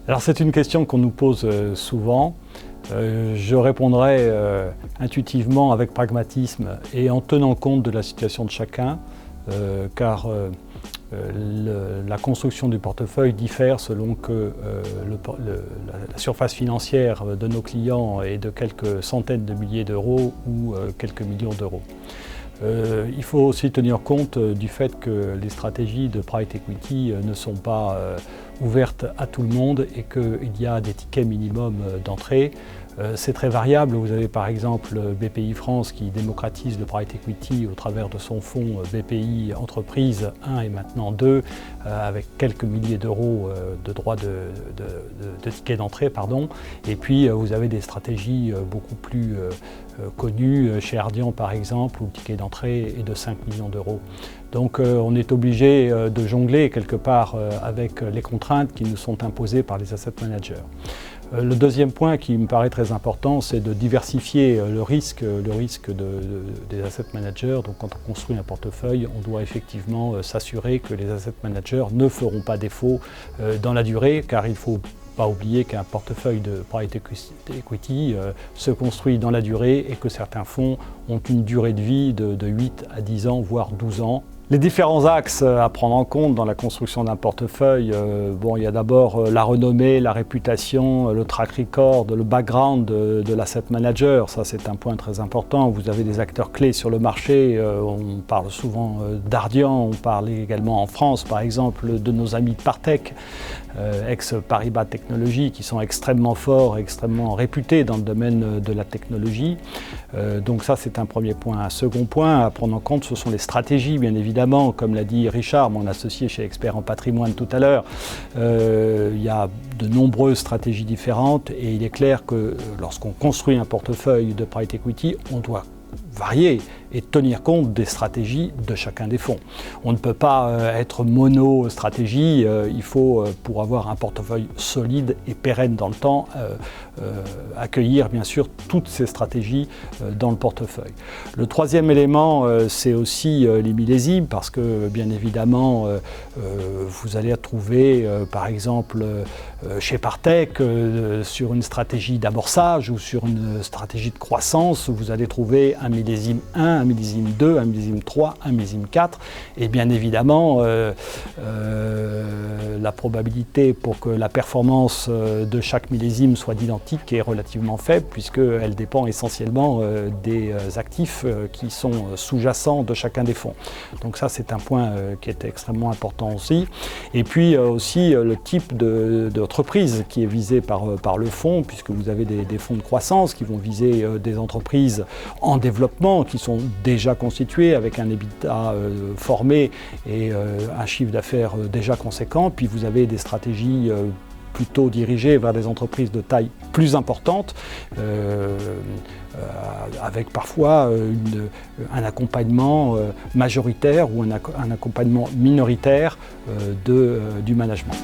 Alors c'est une question qu'on nous pose souvent. Je répondrai intuitivement avec pragmatisme et en tenant compte de la situation de chacun, car la construction du portefeuille diffère selon que la surface financière de nos clients est de quelques centaines de milliers d'euros ou quelques millions d'euros. Il faut aussi tenir compte du fait que les stratégies de private equity ne sont pas ouvertes à tout le monde et qu'il y a des tickets minimums d'entrée. C'est très variable. Vous avez par exemple BPI France qui démocratise le private equity au travers de son fonds BPI Entreprise 1 et maintenant 2 avec quelques milliers d'euros de droits de tickets d'entrée. Et puis vous avez des stratégies beaucoup plus connues chez Ardian par exemple où le ticket d'entrée est de 5 millions d'euros. Donc on est obligé de jongler quelque part avec les contraintes qui nous sont imposées par les asset managers. Le deuxième point qui me paraît très important, c'est de diversifier le risque des asset managers. Donc quand on construit un portefeuille, on doit effectivement s'assurer que les asset managers ne feront pas défaut dans la durée, car il ne faut pas oublier qu'un portefeuille de private equity se construit dans la durée et que certains fonds ont une durée de vie de 8 à 10 ans, voire 12 ans. Les différents axes à prendre en compte dans la construction d'un portefeuille, il y a d'abord la renommée, la réputation, le track record, le background de l'asset manager. Ça, c'est un point très important. Vous avez des acteurs clés sur le marché. On parle souvent d'Ardian, on parle également en France, par exemple, de nos amis de Partech, ex-Paribas Technologies, qui sont extrêmement forts, extrêmement réputés dans le domaine de la technologie. Donc ça, c'est un premier point. Un second point à prendre en compte, ce sont les stratégies, bien évidemment. Comme l'a dit Richard, mon associé chez Expert en Patrimoine tout à l'heure, il y a de nombreuses stratégies différentes et il est clair que lorsqu'on construit un portefeuille de private equity, on doit varier et tenir compte des stratégies de chacun des fonds. On ne peut pas être mono-stratégie, il faut, pour avoir un portefeuille solide et pérenne dans le temps, accueillir bien sûr toutes ces stratégies dans le portefeuille. Le troisième élément, c'est aussi les millésimes, parce que bien évidemment, vous allez trouver par exemple chez Partech, sur une stratégie d'amorçage ou sur une stratégie de croissance, vous allez trouver un millésime 1, un millésime 2, un millésime 3, un millésime 4. Et bien évidemment, la probabilité pour que la performance de chaque millésime soit identique est relativement faible, puisqu'elle dépend essentiellement des actifs qui sont sous-jacents de chacun des fonds. Donc ça, c'est un point qui est extrêmement important aussi. Et puis aussi le type d'entreprise qui est visé par le fonds, puisque vous avez des fonds de croissance qui vont viser des entreprises en développement, qui sont déjà constituées avec un EBITDA formé et un chiffre d'affaires déjà conséquent. Puis vous avez des stratégies plutôt dirigées vers des entreprises de taille plus importante, avec parfois un accompagnement majoritaire ou un accompagnement minoritaire du management.